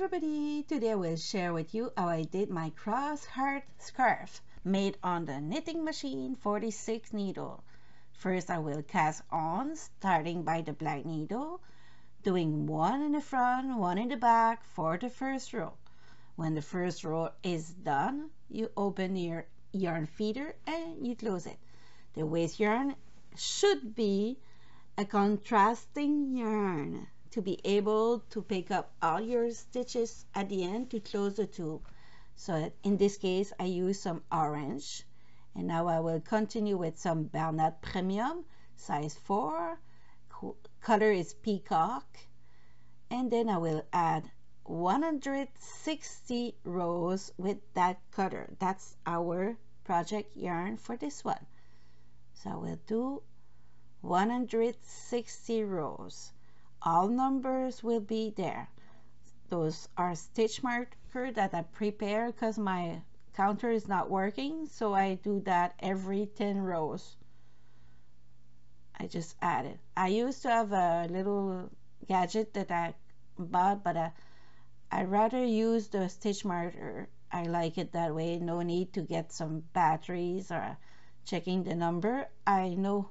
everybody! Today I will share with you how I did my cross heart scarf made on the knitting machine 46 needle. First I will cast on, starting by the black needle, doing one in the front, one in the back for the first row. When the first row is done, you open your yarn feeder and you close it. The waste yarn should be a contrasting yarn to be able to pick up all your stitches at the end to close the tube. So in this case I use some orange, and now I will continue with some Bernat Premium size 4, color is peacock, and then I will add 160 rows with that color. That's our project yarn for this one. So I will do 160 rows. All numbers will be there. Those are stitch marker that I prepare because my counter is not working, so I do that every 10 rows. I just added. I used to have a little gadget that I bought, but I rather use the stitch marker. I like it that way. No need to get some batteries or checking the number. I know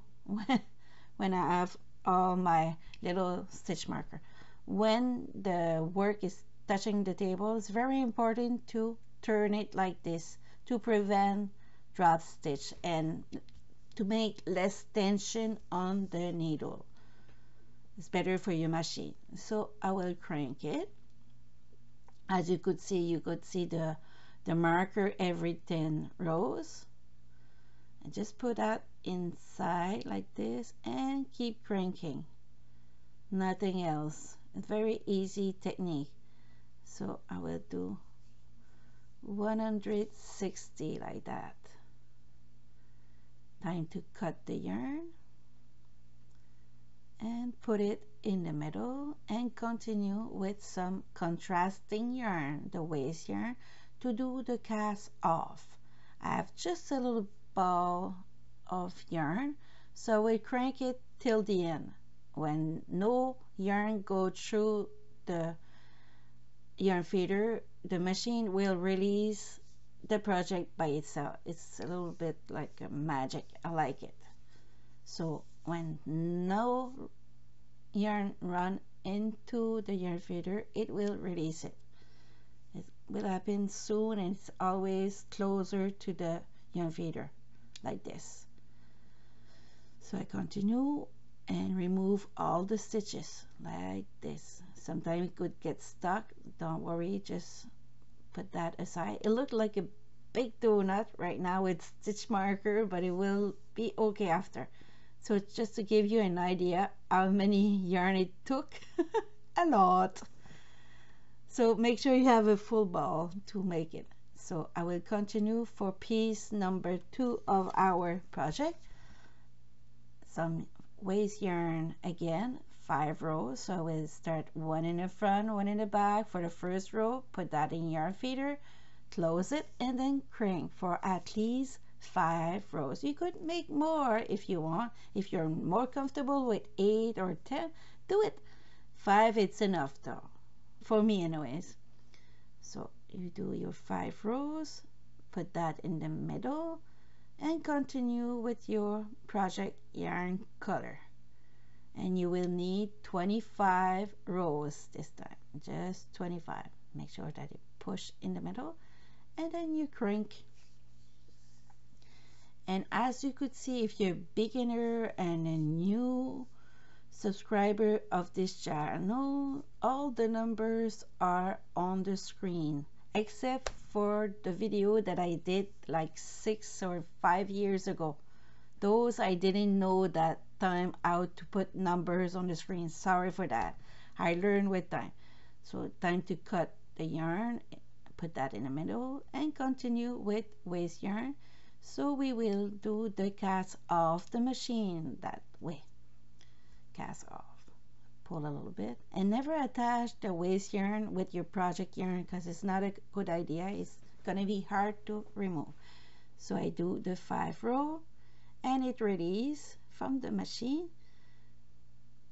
when I have all my little stitch marker. When the work is touching the table, it's very important to turn it like this to prevent drop stitch and to make less tension on the needle. It's better for your machine. So I will crank it. As you could see the marker every 10 rows. And just put that inside like this and keep cranking. Nothing else. It's very easy technique. So I will do 160 like that. Time to cut the yarn and put it in the middle and continue with some contrasting yarn, the waste yarn, to do the cast off. I have just a little ball of yarn, so we crank it till the end. When no yarn go through the yarn feeder, the machine will release the project by itself. It's a little bit like a magic. I like it. So when no yarn run into the yarn feeder, it will release it. It will happen soon, and it's always closer to the yarn feeder like this. So I continue and remove all the stitches like this. Sometimes it could get stuck. Don't worry, just put that aside. It looked like a big donut right now with stitch marker, but it will be okay after. So it's just to give you an idea how many yarn it took. A lot. So make sure you have a full ball to make it. So I will continue for piece number 2 of our project. Some waste yarn again, 5 rows. So I will start one in the front, one in the back for the first row. Put that in yarn feeder, close it, and then crank for at least 5 rows. You could make more if you want. If you're more comfortable with 8 or 10, do it. 5, it's enough though, for me anyways. So you do your 5 rows, put that in the middle, and continue with your project yarn color. And you will need 25 rows this time, just 25. Make sure that you push in the middle, and then you crank. And as you could see, if you're a beginner and a new subscriber of this channel, all the numbers are on the screen except for the video that I did like 6 or 5 years ago. Those I didn't know that time how to put numbers on the screen. Sorry for that. I learned with time. So time to cut the yarn, put that in the middle, and continue with waste yarn. So we will do the cast off the machine that way. Cast off, pull a little bit, and never attach the waste yarn with your project yarn because it's not a good idea. It's gonna be hard to remove. So I do the 5 row and it releases from the machine.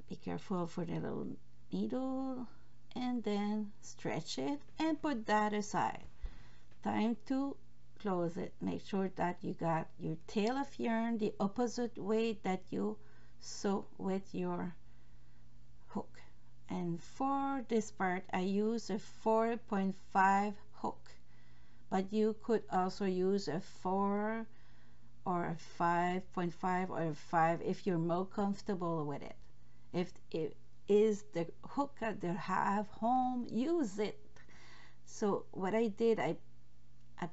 Be careful for the little needle and then stretch it and put that aside. Time to close it. Make sure that you got your tail of yarn the opposite way that you sew with your hook. And for this part I use a 4.5 hook, but you could also use a 4 or a 5.5 or a 5 if you're more comfortable with it. If it is the hook that you have home, use it. So what I did, I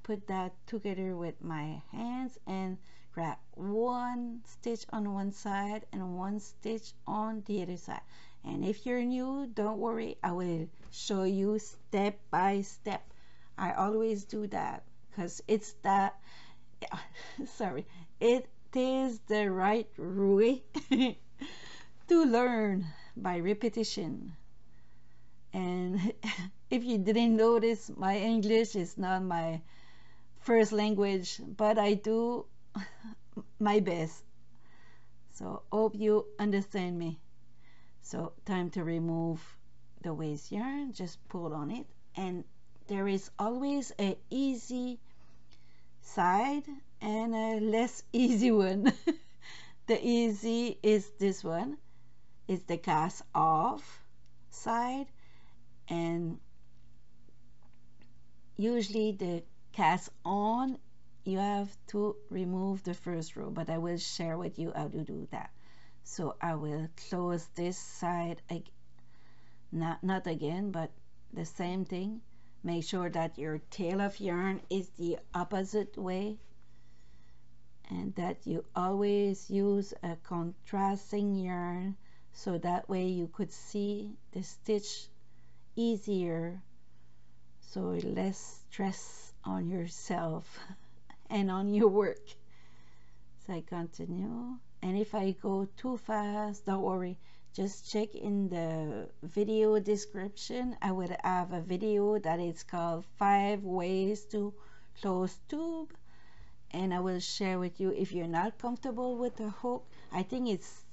put that together with my hands and grab one stitch on one side and one stitch on the other side. And if you're new, don't worry, I will show you step by step. I always do that because it's that sorry, it is the right way to learn, by repetition. And if you didn't notice, my English is not my first language, but I do my best. So hope you understand me. So time to remove the waste yarn. Just pull on it, and there is always a easy side and a less easy one. The easy is this one. It's the cast off side, and usually the cast on you have to remove the first row, but I will share with you how to do that. So I will close this side, not again, but the same thing. Make sure that your tail of yarn is the opposite way, and that you always use a contrasting yarn, so that way you could see the stitch easier, so less stress on yourself and on your work. So I continue, and if I go too fast, don't worry, just check in the video description. I will have a video that is called 5 ways to close tube, and I will share with you. If you're not comfortable with the hook, I think it's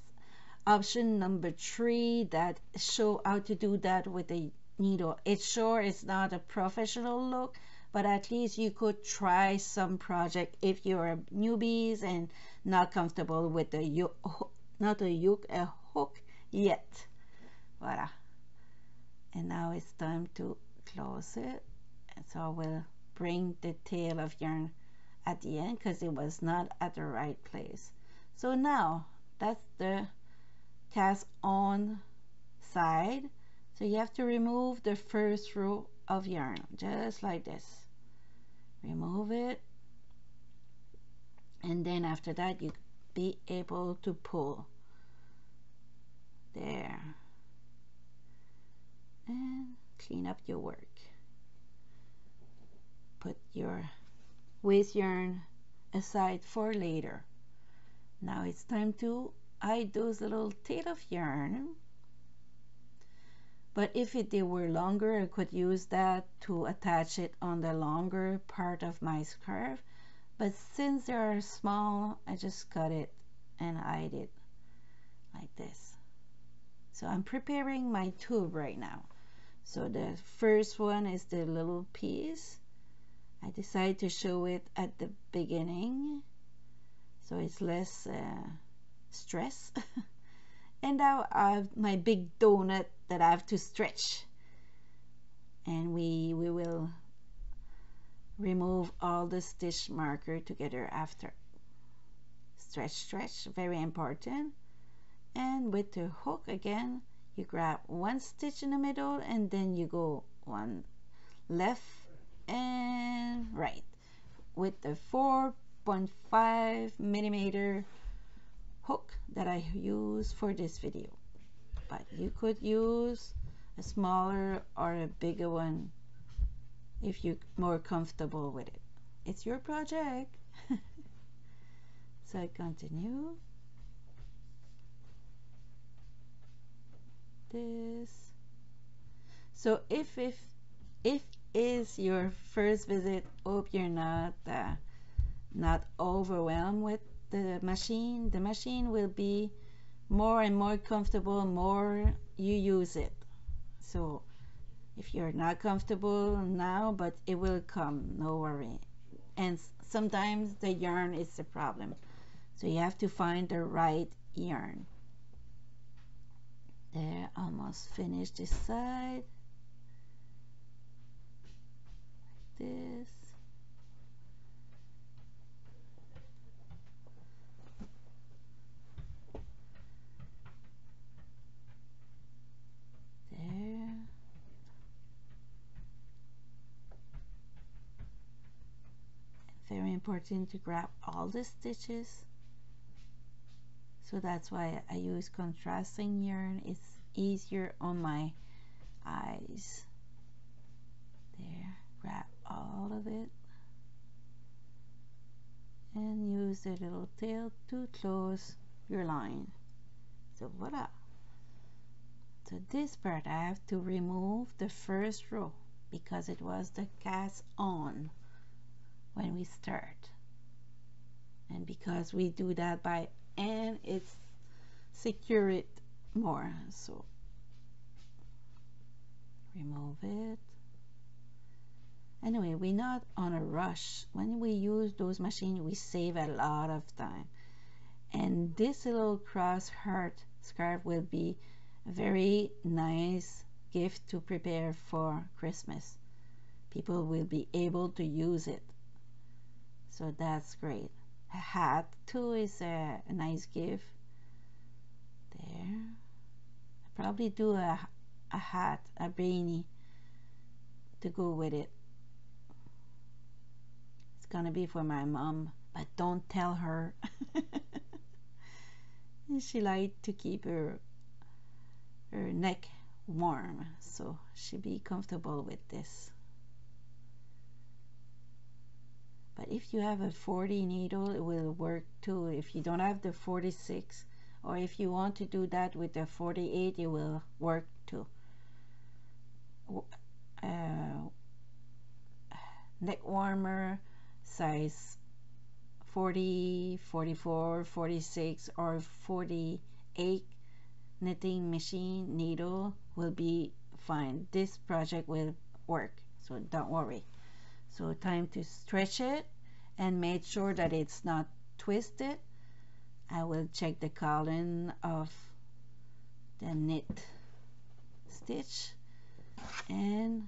option number 3 that show how to do that with a needle. It's sure it's not a professional look, but at least you could try some project if you're newbies and not comfortable with the a hook yet. Voila. And now it's time to close it, and so I will bring the tail of yarn at the end because it was not at the right place. So now that's the cast on side. So you have to remove the first row of yarn just like this. Remove it, and then after that you be able to pull there and clean up your work. Put your waste yarn aside for later. Now it's time to hide those little tail of yarn, but if they were longer, I could use that to attach it on the longer part of my scarf, but since they are small, I just cut it and hide it like this. So I'm preparing my tube right now. So the first one is the little piece. I decided to show it at the beginning, so it's less stress. And now I have my big donut that I have to stretch, and we will remove all the stitch marker together after. Stretch, stretch, very important. And with the hook again, you grab one stitch in the middle, and then you go one left and right with the 4.5 millimeter hook that I use for this video. But you could use a smaller or a bigger one if you're more comfortable with it. It's your project. So I continue this. So if is your first visit, hope you're not overwhelmed with the machine. The machine will be more and more comfortable more you use it. So if you're not comfortable now, but it will come, no worry. And sometimes the yarn is the problem, so you have to find the right yarn. There, almost finished this side, like this. There. Very important to grab all the stitches. So that's why I use contrasting yarn. It's easier on my eyes. There, grab all of it and use the little tail to close your line. So voila. So this part I have to remove the first row because it was the cast on when we start, and because we do that by hand, it's secure it more. So remove it. Anyway, we're not on a rush. When we use those machines, we save a lot of time. And this little cross heart scarf will be a very nice gift to prepare for Christmas. People will be able to use it. So that's great. A hat too is a nice gift. There. I'll probably do a hat, a beanie to go with it. It's gonna be for my mom, but don't tell her. She likes to keep her neck warm, so she'll be comfortable with this. But if you have a 40 needle, it will work too. If you don't have the 46, or if you want to do that with the 48, it will work too. Neck warmer, size 40, 44, 46, or 48 knitting machine needle will be fine. This project will work, so don't worry. So time to stretch it and make sure that it's not twisted. I will check the column of the knit stitch and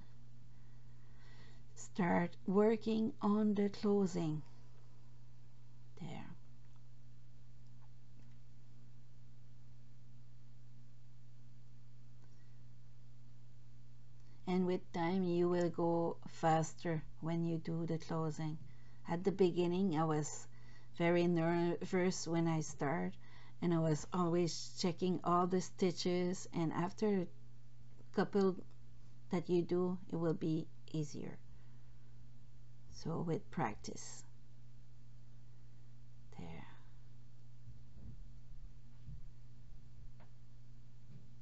start working on the closing. There. And with time you will go faster when you do the closing. At the beginning I was very nervous when I start, and I was always checking all the stitches, and after a couple that you do, it will be easier. So with practice. There.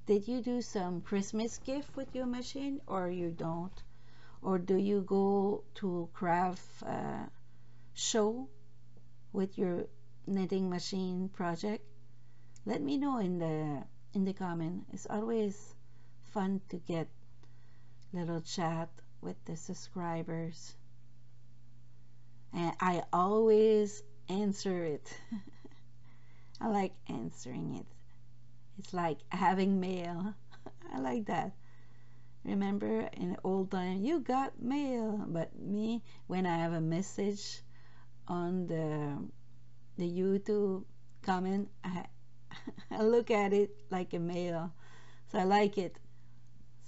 Did you do some Christmas gift with your machine, or you don't? Or do you go to craft show with your knitting machine project? Let me know in the comment. It's always fun to get little chat with the subscribers, and I always answer it. I like answering it. It's like having mail. I like that. Remember in the old time, you got mail, but me, when I have a message on the YouTube comment, I look at it like a mail. So I like it.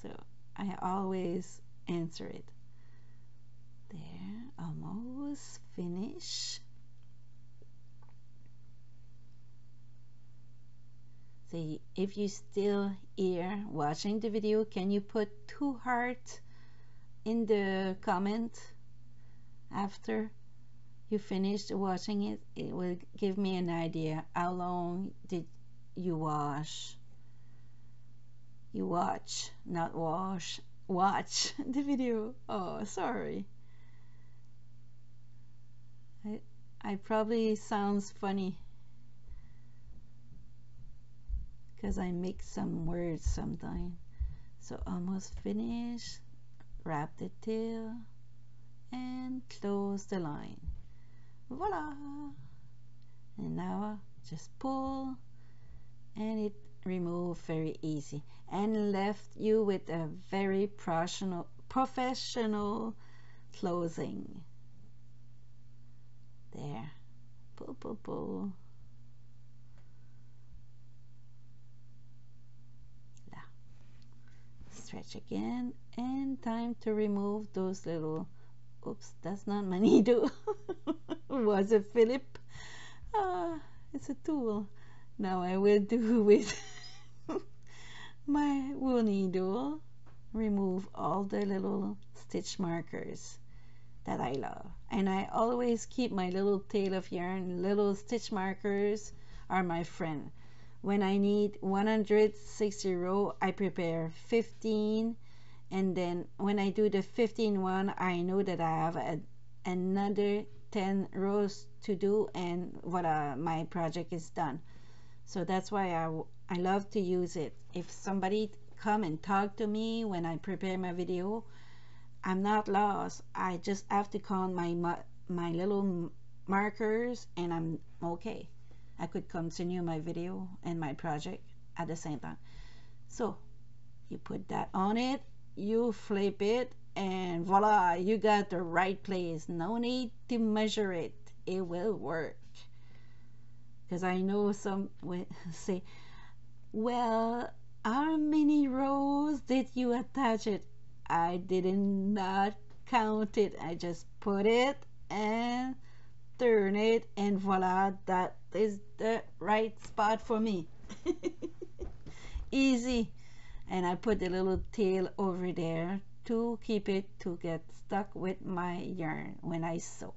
So I always answer it. There, almost finished. So if you still here watching the video, can you put 2 hearts in the comment after you finished watching it? It will give me an idea how long did you watch, not wash, watch the video. Oh, sorry. I probably sounds funny because I mix some words sometimes. So almost finished. wrap the tail and close the line. Voila! And now just pull, and it remove very easy and left you with a very professional closing. There, pull, pull, pull. Stretch again, and time to remove those little, oops, that's not my needle. Was it Philip? It's a tool. Now I will do with my wool needle, remove all the little stitch markers that I love. And I always keep my little tail of yarn. Little stitch markers are my friend. When I need 160 row, I prepare 15, and then when I do the 15 one, I know that I have another 10 rows to do, and voila, my project is done. So that's why I love to use it. If somebody come and talk to me when I prepare my video, I'm not lost. I just have to count my little markers, and I'm okay. I could continue my video and my project at the same time. So you put that on it, you flip it, and voila, you got the right place. No need to measure it. It will work. Because I know some will say, well, how many rows did you attach it? I did not count it. I just put it and turn it, and voila, that is the right spot for me. Easy. And I put the little tail over there to keep it to get stuck with my yarn when I sew.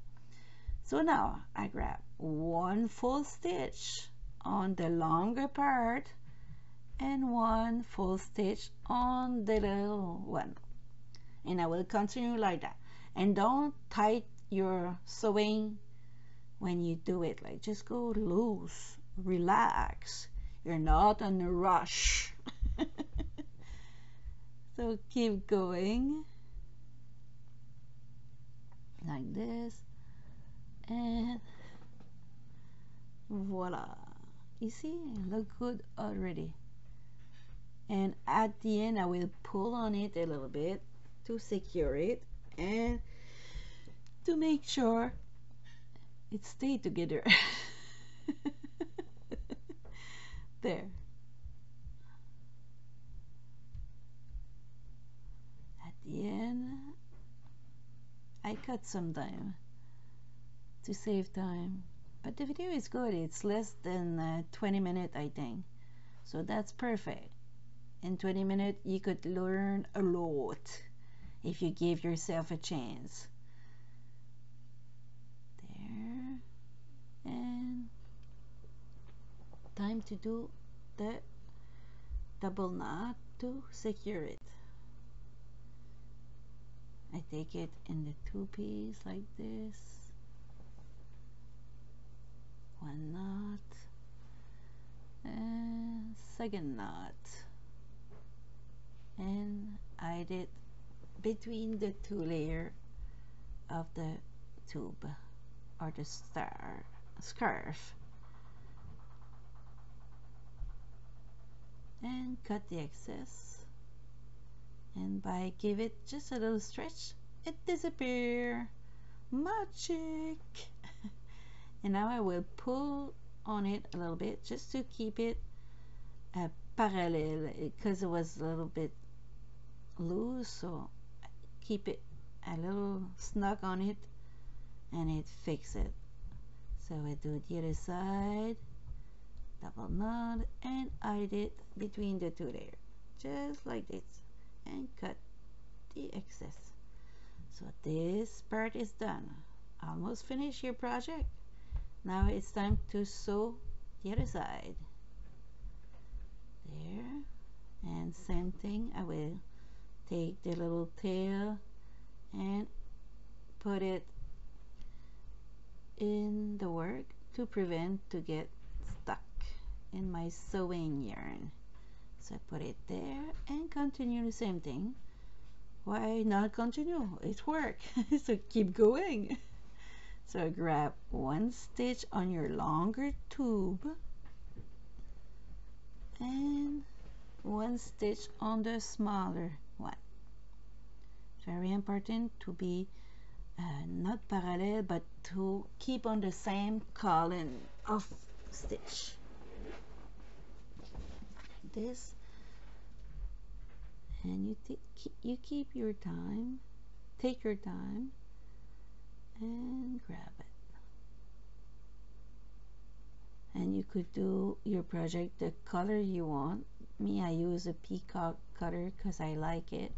So now I grab one full stitch on the longer part and one full stitch on the little one, and I will continue like that. And don't tight your sewing when you do it. Like, just go loose, relax. You're not in a rush. So keep going like this, and voila. You see, look good already. And at the end, I will pull on it a little bit to secure it and to make sure it stay together. There. At the end, I cut some time to save time, but the video is good. It's less than 20 minutes, I think, so that's perfect. In 20 minutes you could learn a lot if you give yourself a chance. There. And time to do the double knot to secure it. I take it in the two piece like this, one knot and second knot, and I did between the two layer of the tube or the scarf, and cut the excess, and by give it just a little stretch, it disappear. Magic. And now I will pull on it a little bit just to keep it parallel, because it was a little bit loose, so keep it a little snug on it and it fix it. So I do the other side, double knot, and I did between the two layers just like this, and cut the excess. So this part is done. Almost finished your project. Now it's time to sew the other side. There. And same thing, I will take the little tail and put it in the work to prevent to get stuck in my sewing yarn. So I put it there and continue the same thing. why not continue? It worked. So keep going. So grab one stitch on your longer tube and one stitch on the smaller one. Very important to be not parallel, but to keep on the same column of stitch. This, and you keep your time, take your time and grab it. And you could do your project the color you want. Me, I use a peacock color because I like it,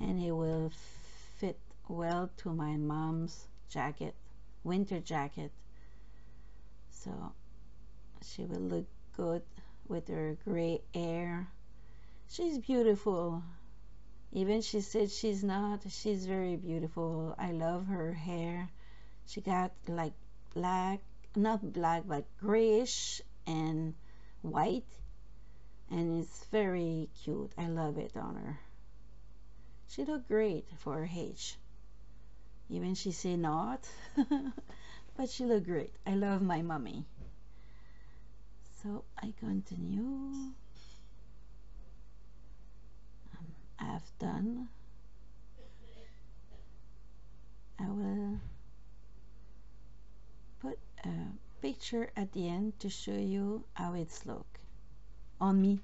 and it will fit well to my mom's jacket, winter jacket. So she will look good with her gray hair. She's beautiful. Even she said she's not. She's very beautiful. I love her hair. She got like black, not black, but grayish and white, and it's very cute. I love it on her. She looked great for her age. Even she say not, but she looked great. I love my mommy. So I continue. I've done. I will put a picture at the end to show you how it's look on me.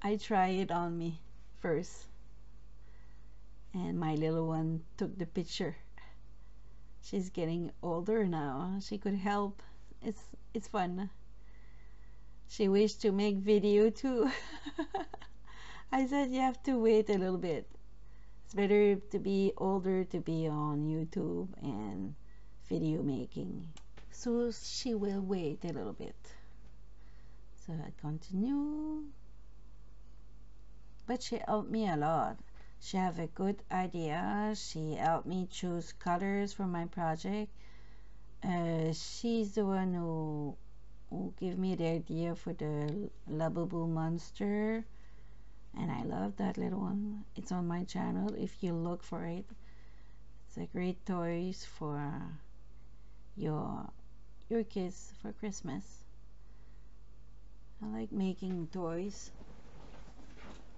I try it on me first, and my little one took the picture. She's getting older now. She could help. It's fun. She wished to make video too. I said you have to wait a little bit. It's better to be older to be on YouTube and video making. So she will wait a little bit. So I continue. But she helped me a lot. She have a good idea. She helped me choose colors for my project. She's the one who gave me the idea for the Labubu monster, and I love that little one. It's on my channel if you look for it. It's a great toys for your kids for Christmas. I like making toys,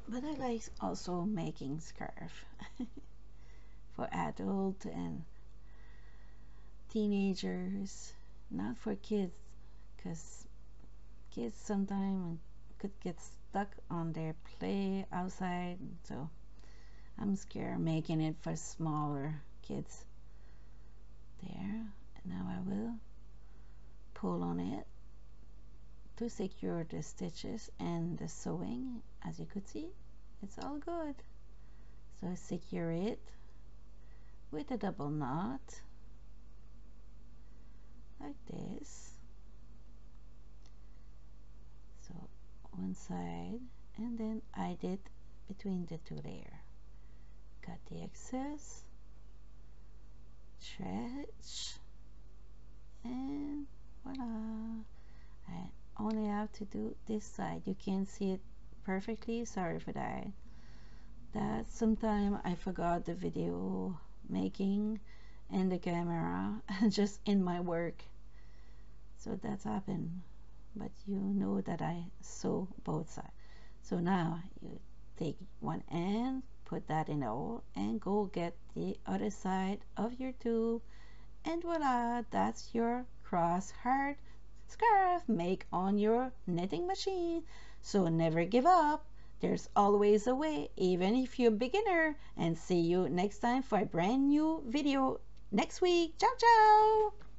but I like also making scarf for adult and teenagers, not for kids, because kids sometimes could get stuck on their play outside. So I'm scared making it for smaller kids. There, now I will pull on it to secure the stitches and the sewing. As you could see, it's all good. So secure it with a double knot like this. So one side, and then I did between the two layers. Cut the excess, stretch, and voila. I only have to do this side. You can't see it perfectly, sorry for that. That sometime I forgot the video making and the camera just in my work, so that's happened. But you know that I sew both sides. So now you take one end, put that in the hole, and go get the other side of your tube, and voila, that's your cross heart scarf make on your knitting machine. So never give up. There's always a way, even if you're a beginner. And see you next time for a brand new video next week. Ciao, ciao.